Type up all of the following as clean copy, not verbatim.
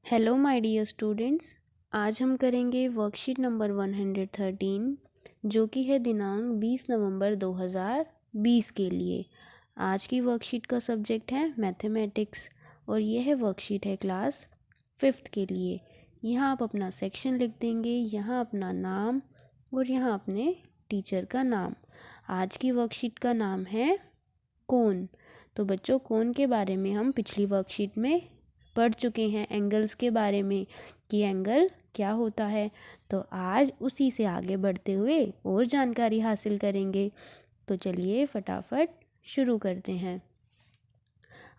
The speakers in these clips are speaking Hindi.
Hello my dear students. आज हम करेंगे वर्कशीट नंबर 113 जो कि है दिनांक 20 नवंबर 2020 के लिए। आज की वर्कशीट का सब्जेक्ट है मैथमेटिक्स और यह वर्कशीट है क्लास 5th के लिए। यहाँ आप अपना सेक्शन लिख देंगे, यहाँ अपना नाम और यहाँ अपने टीचर का नाम। आज की वर्कशीट का नाम है कोण। तो बच्चों, कोण के बारे में हम पिछली वर्कशीट में पढ़ चुके हैं, एंगल्स के बारे में कि एंगल क्या होता है। तो आज उसी से आगे बढ़ते हुए और जानकारी हासिल करेंगे। तो चलिए फटाफट शुरू करते हैं।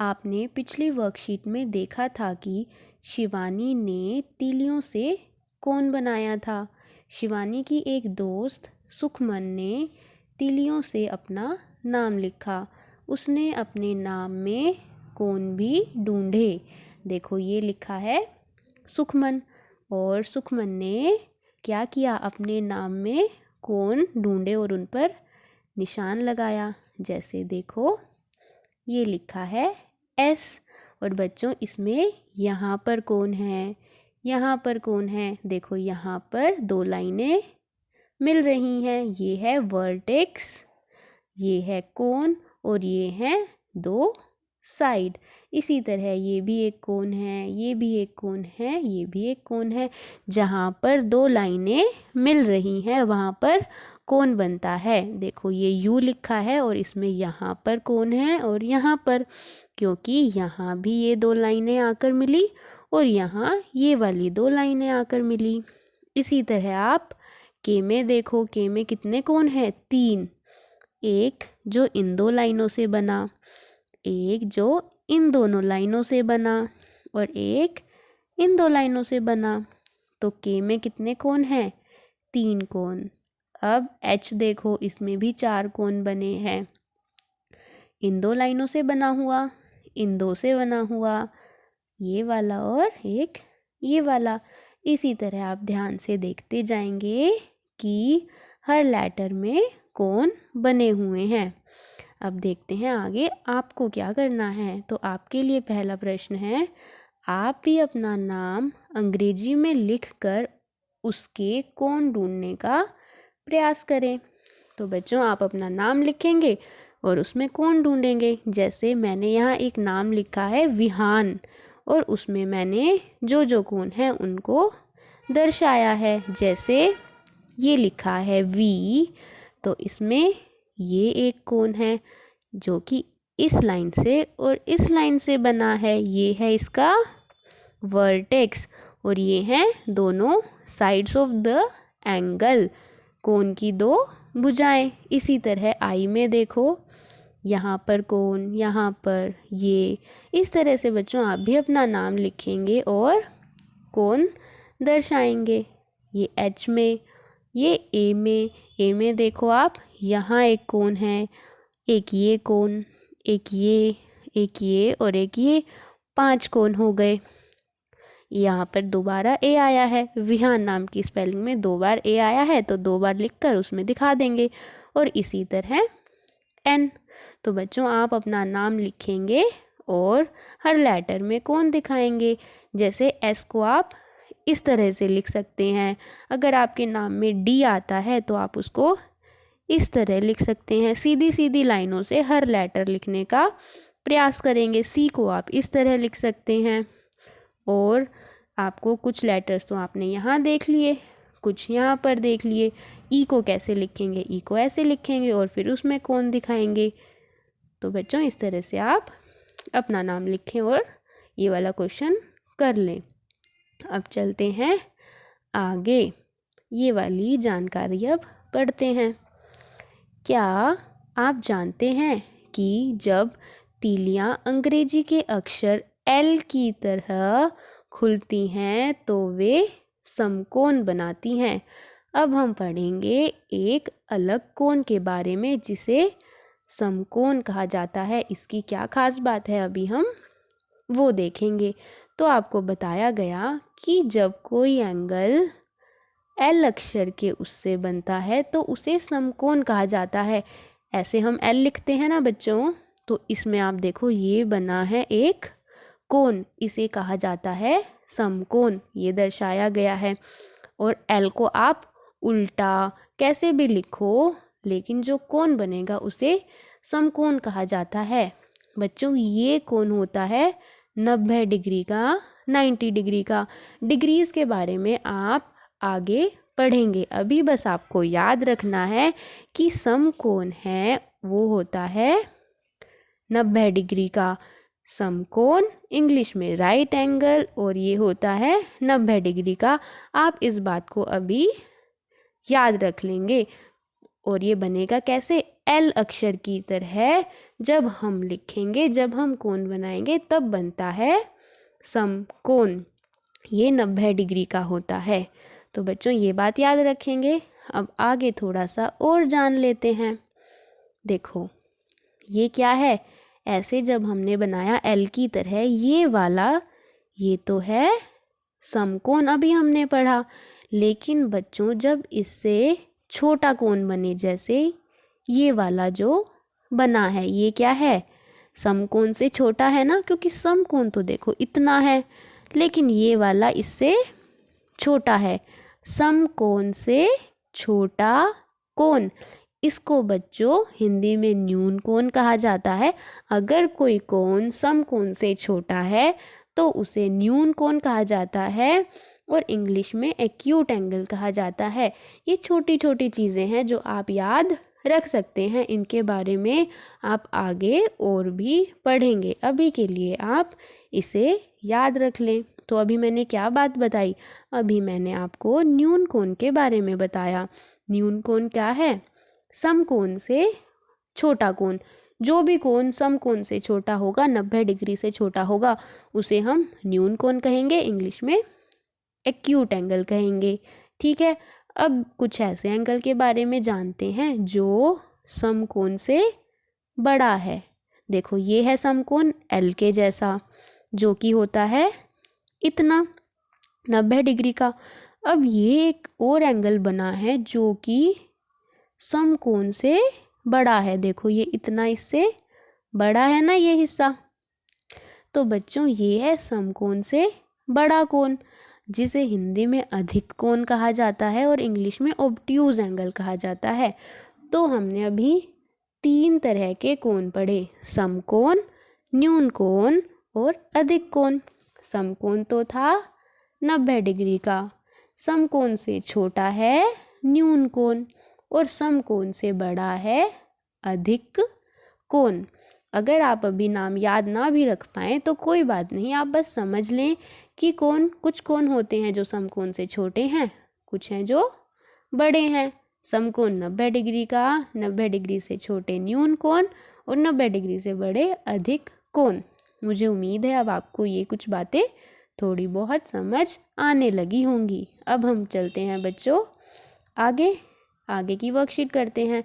आपने पिछली वर्कशीट में देखा था कि शिवानी ने तीलियों से कोण बनाया था। शिवानी की एक दोस्त सुखमन ने तीलियों से अपना नाम लिखा। उसने अपने नाम में कोण भी ढूंढे। देखो ये लिखा है सुखमन, और सुखमन ने क्या किया, अपने नाम में कोण ढूंढे और उन पर निशान लगाया। जैसे देखो ये लिखा है एस, और बच्चों इसमें यहाँ पर कोण है, यहाँ पर कोण है। देखो यहाँ पर दो लाइनें मिल रही हैं, ये है वर्टेक्स, ये है कोण और ये है दो साइड। इसी तरह ये भी एक कोण है, ये भी एक कोण है, ये भी एक कोण है। जहाँ पर दो लाइनें मिल रही हैं वहाँ पर कोण बनता है। देखो ये यू लिखा है और इसमें यहाँ पर कोण है और यहाँ पर, क्योंकि यहाँ भी ये दो लाइनें आकर मिली और यहाँ ये वाली दो लाइनें आकर मिली। इसी तरह आप के में देखो, के में कितने कोण हैं? 3। एक जो इन दो लाइनों से बना, एक जो इन दोनों लाइनों से बना और एक इन दो लाइनों से बना। तो के में कितने कोण हैं? 3 कोण। अब एच देखो, इसमें भी 4 कोण बने हैं। इन दो लाइनों से बना हुआ, इन दो से बना हुआ, ये वाला और एक ये वाला। इसी तरह आप ध्यान से देखते जाएंगे कि हर लेटर में कोण बने हुए हैं। अब देखते हैं आगे आपको क्या करना है। तो आपके लिए पहला प्रश्न है, आप भी अपना नाम अंग्रेजी में लिखकर उसके कोण ढूंढने का प्रयास करें। तो बच्चों आप अपना नाम लिखेंगे और उसमें कोण ढूंढेंगे। जैसे मैंने यहाँ एक नाम लिखा है विहान, और उसमें मैंने जो जो कोण हैं उनको दर्शाया है। जैसे ये लिखा है वी, तो इसमें ये एक कोण है जो कि इस लाइन से और इस लाइन से बना है, ये है इसका वर्टेक्स, और ये हैं दोनों साइड्स ऑफ द एंगल, कोण की दो भुजाएं। इसी तरह आई में देखो, यहाँ पर कोण, यहाँ पर ये। इस तरह से बच्चों आप भी अपना नाम लिखेंगे और कोण दर्शाएंगे। ये एच में, ये ए में देखो आप, यहाँ एक कोण है, एक ये कोण, एक ये और एक ये, 5 कोण हो गए। यहाँ पर दोबारा ए आया है, विहान नाम की स्पेलिंग में 2 बार ए आया है, तो 2 बार लिखकर उसमें दिखा देंगे। और इसी तरह एन। तो बच्चों आप अपना नाम लिखेंगे और हर लेटर में कोण दिखाएंगे। जैसे एस को आप इस तरह से लिख सकते हैं। अगर आपके नाम में डी आता है तो आप उसको इस तरह लिख सकते हैं। सीधी सीधी लाइनों से हर लेटर लिखने का प्रयास करेंगे। सी को आप इस तरह लिख सकते हैं। और आपको कुछ लेटर्स तो आपने यहाँ देख लिए, कुछ यहाँ पर देख लिए। ई को कैसे लिखेंगे? ई को ऐसे लिखेंगे और फिर उसमें कोण दिखाएंगे। तो बच्चों इस तरह से आप अपना नाम लिखें और ये वाला क्वेश्चन कर लें। अब चलते हैं आगे, ये वाली जानकारी अब पढ़ते हैं। क्या आप जानते हैं कि जब तीलियां अंग्रेजी के अक्षर एल की तरह खुलती हैं तो वे समकोण बनाती हैं? अब हम पढ़ेंगे एक अलग कोण के बारे में जिसे समकोण कहा जाता है। इसकी क्या खास बात है अभी हम वो देखेंगे। तो आपको बताया गया कि जब कोई एंगल एल अक्षर के उससे बनता है तो उसे समकोण कहा जाता है। ऐसे हम एल लिखते हैं ना बच्चों, तो इसमें आप देखो ये बना है एक कोण, इसे कहा जाता है समकोण, ये दर्शाया गया है। और एल को आप उल्टा कैसे भी लिखो, लेकिन जो कोण बनेगा उसे समकोण कहा जाता है। बच्चों ये कोण होता है 90 डिग्री का, 90 डिग्री का। डिग्रीज के बारे में आप आगे पढ़ेंगे, अभी बस आपको याद रखना है कि समकोण है वो होता है 90 डिग्री का। समकोण इंग्लिश में राइट एंगल, और ये होता है 90 डिग्री का। आप इस बात को अभी याद रख लेंगे। और ये बनेगा कैसे, एल अक्षर की तरह जब हम लिखेंगे, जब हम कोण बनाएंगे तब बनता है समकोण। ये 90 डिग्री का होता है। तो बच्चों ये बात याद रखेंगे। अब आगे थोड़ा सा और जान लेते हैं। देखो ये क्या है, ऐसे जब हमने बनाया एल की तरह, ये वाला ये तो है समकोण, अभी हमने पढ़ा। लेकिन बच्चों जब इससे छोटा कोण बने, जैसे ये वाला जो बना है, ये क्या है, समकोण से छोटा है ना, क्योंकि समकोण तो देखो इतना है, लेकिन ये वाला इससे छोटा है। समकोण से छोटा कोण, इसको बच्चों हिंदी में न्यून कोण कहा जाता है। अगर कोई कोण समकोण से छोटा है तो उसे न्यून कोण कहा जाता है, और इंग्लिश में एक्यूट एंगल कहा जाता है। ये छोटी छोटी चीज़ें हैं जो आप याद रख सकते हैं, इनके बारे में आप आगे और भी पढ़ेंगे। अभी के लिए आप इसे याद रख लें। तो अभी मैंने क्या बात बताई, अभी मैंने आपको न्यून कोण के बारे में बताया। न्यून कोण क्या है, समकोण से छोटा कोण। जो भी कोण समकोण से छोटा होगा, 90 डिग्री से छोटा होगा, उसे हम न्यून कोण कहेंगे, इंग्लिश में एक्यूट एंगल कहेंगे। ठीक है, अब कुछ ऐसे एंगल के बारे में जानते हैं जो समकोण से बड़ा है। देखो ये है समकोण एल के जैसा, जो कि होता है इतना 90 डिग्री का। अब ये एक और एंगल बना है जो कि समकोण से बड़ा है। देखो ये इतना इससे बड़ा है ना ये हिस्सा। तो बच्चों ये है समकोण से बड़ा कोण, जिसे हिंदी में अधिक कोण कहा जाता है और इंग्लिश में ऑब्ट्यूज एंगल कहा जाता है। तो हमने अभी 3 तरह के कोण पढ़े, समकोण, न्यून कोण और अधिक कोण। समकोण तो था 90 डिग्री का, समकोण से छोटा है न्यून कोण, और समकोण से बड़ा है अधिक कोण। अगर आप अभी नाम याद ना भी रख पाएँ तो कोई बात नहीं, आप बस समझ लें कि कुछ कोण होते हैं जो समकोण से छोटे हैं, कुछ हैं जो बड़े हैं। समकोण 90 डिग्री का, 90 डिग्री से छोटे न्यून कोण, और 90 डिग्री से बड़े अधिक कोण। मुझे उम्मीद है अब आपको ये कुछ बातें थोड़ी बहुत समझ आने लगी होंगी। अब हम चलते हैं बच्चों आगे की वर्कशीट करते हैं।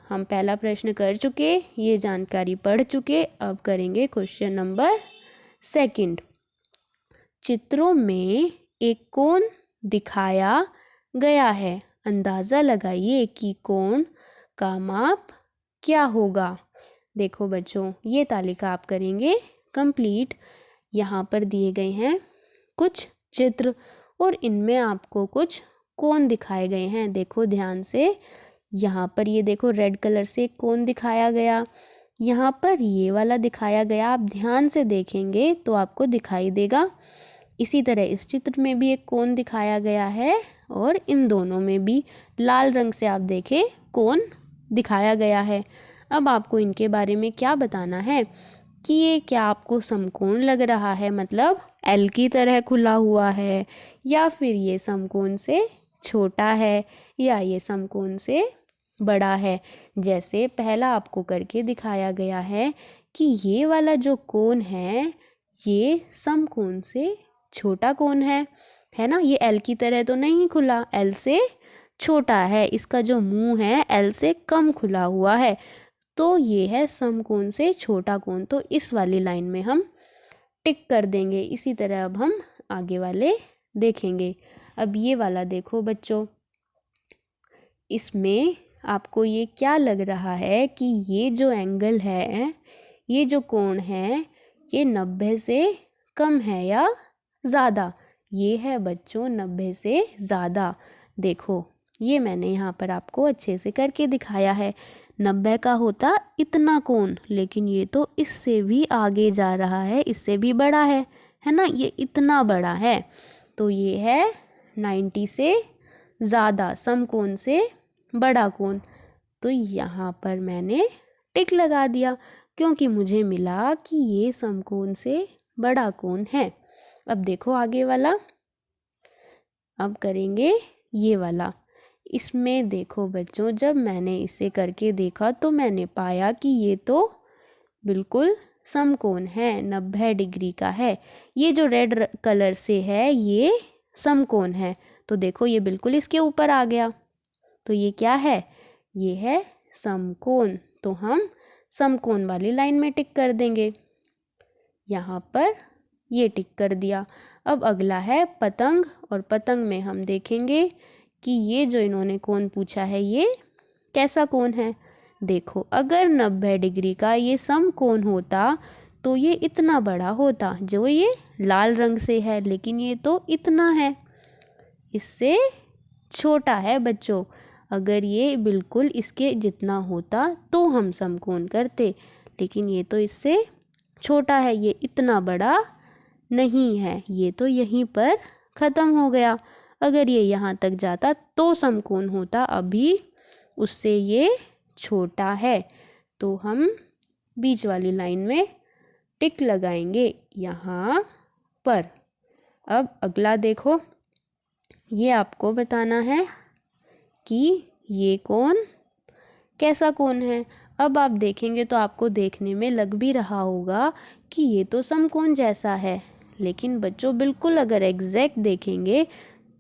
हम पहला प्रश्न कर चुके, ये जानकारी पढ़ चुके, अब करेंगे क्वेश्चन नंबर 2। चित्रों में एक कोण दिखाया गया है, अंदाज़ा लगाइए कि कोण का माप क्या होगा। देखो बच्चों ये तालिका आप करेंगे कंप्लीट। यहाँ पर दिए गए हैं कुछ चित्र और इनमें आपको कुछ कोण दिखाए गए हैं। देखो ध्यान से, यहाँ पर ये देखो रेड कलर से कोण दिखाया गया, यहाँ पर ये वाला दिखाया गया। आप ध्यान से देखेंगे तो आपको दिखाई देगा। इसी तरह इस चित्र में भी एक कोण दिखाया गया है, और इन दोनों में भी लाल रंग से आप देखें कोण दिखाया गया है। अब आपको इनके बारे में क्या बताना है कि ये क्या आपको समकोण लग रहा है, मतलब एल की तरह खुला हुआ है, या फिर ये समकोण से छोटा है, या ये समकोण से बड़ा है। जैसे पहला आपको करके दिखाया गया है कि ये वाला जो कोण है ये समकोण से छोटा कोण है ना। ये एल की तरह तो नहीं खुला, एल से छोटा है, इसका जो मुंह है एल से कम खुला हुआ है, तो ये है समकोण से छोटा कोण। तो इस वाली लाइन में हम टिक कर देंगे। इसी तरह अब हम आगे वाले देखेंगे। अब ये वाला देखो बच्चों, इसमें आपको ये क्या लग रहा है कि ये जो एंगल है, ये जो कोण है, ये 90 से कम है या ज़्यादा? ये है बच्चों 90 से ज़्यादा। देखो ये मैंने यहाँ पर आपको अच्छे से करके दिखाया है। 90 का होता इतना कोण, लेकिन ये तो इससे भी आगे जा रहा है, इससे भी बड़ा है ना, ये इतना बड़ा है। तो ये है 90 से ज़्यादा, समकोण से बड़ा कोण। तो यहाँ पर मैंने टिक लगा दिया क्योंकि मुझे मिला कि ये समकोण से बड़ा कोण है। अब देखो आगे वाला, अब करेंगे ये वाला। इसमें देखो बच्चों, जब मैंने इसे करके देखा तो मैंने पाया कि ये तो बिल्कुल समकोण है, 90 डिग्री का है। ये जो रेड कलर से है ये समकोण है, तो देखो ये बिल्कुल इसके ऊपर आ गया। तो ये क्या है? ये है समकोण। तो हम समकोण वाली लाइन में टिक कर देंगे। यहाँ पर ये टिक कर दिया। अब अगला है पतंग, और पतंग में हम देखेंगे कि ये जो इन्होंने कोण पूछा है ये कैसा कोण है। देखो अगर 90 डिग्री का ये समकोण होता तो ये इतना बड़ा होता, जो ये लाल रंग से है, लेकिन ये तो इतना है, इससे छोटा है बच्चों। अगर ये बिल्कुल इसके जितना होता तो हम समकोण करते, लेकिन ये तो इससे छोटा है, ये इतना बड़ा नहीं है, ये तो यहीं पर ख़त्म हो गया। अगर ये यहाँ तक जाता तो समकोण होता, अभी उससे ये छोटा है। तो हम बीच वाली लाइन में टिक लगाएंगे यहाँ पर। अब अगला देखो, ये आपको बताना है कि ये कोण कैसा कोण है। अब आप देखेंगे तो आपको देखने में लग भी रहा होगा कि ये तो समकोण जैसा है, लेकिन बच्चों बिल्कुल अगर एग्जैक्ट देखेंगे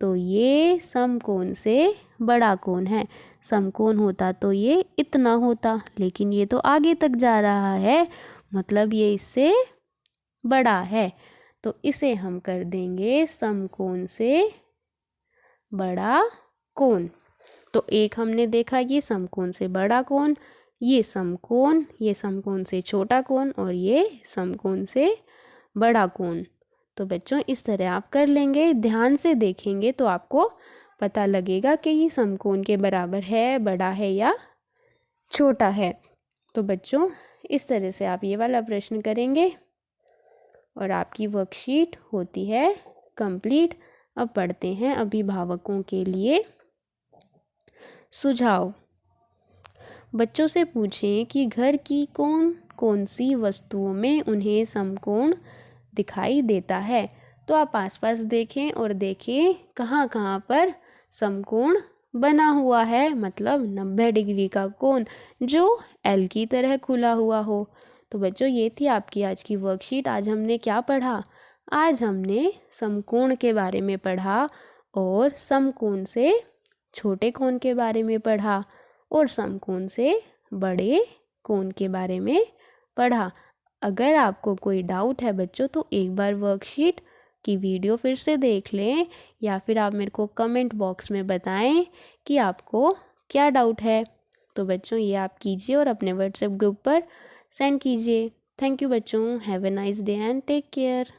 तो ये समकोण से बड़ा कोण है। समकोण होता तो ये इतना होता, लेकिन ये तो आगे तक जा रहा है, मतलब ये इससे बड़ा है। तो इसे हम कर देंगे समकोण से बड़ा कोण। तो एक हमने देखा ये समकोण से बड़ा कोण, ये समकोण से छोटा कोण, और ये समकोण से बड़ा कोण। तो बच्चों इस तरह आप कर लेंगे। ध्यान से देखेंगे तो आपको पता लगेगा कि ये समकोण के बराबर है, बड़ा है या छोटा है। तो बच्चों इस तरह से आप ये वाला प्रश्न करेंगे और आपकी वर्कशीट होती है कंप्लीट। अब पढ़ते हैं अभिभावकों के लिए सुझाव। बच्चों से पूछें कि घर की कौन कौन सी वस्तुओं में उन्हें समकोण दिखाई देता है। तो आप आसपास देखें और देखें कहाँ कहाँ पर समकोण बना हुआ है, मतलब 90 डिग्री का कोण जो एल की तरह खुला हुआ हो। तो बच्चों ये थी आपकी आज की वर्कशीट। आज हमने क्या पढ़ा? आज हमने समकोण के बारे में पढ़ा, और समकोण से छोटे कोण के बारे में पढ़ा, और समकोण से बड़े कोण के बारे में पढ़ा। अगर आपको कोई डाउट है बच्चों तो एक बार वर्कशीट की वीडियो फिर से देख लें, या फिर आप मेरे को कमेंट बॉक्स में बताएं कि आपको क्या डाउट है। तो बच्चों ये आप कीजिए और अपने व्हाट्सएप ग्रुप पर सेंड कीजिए। थैंक यू बच्चों, have a nice day and take care.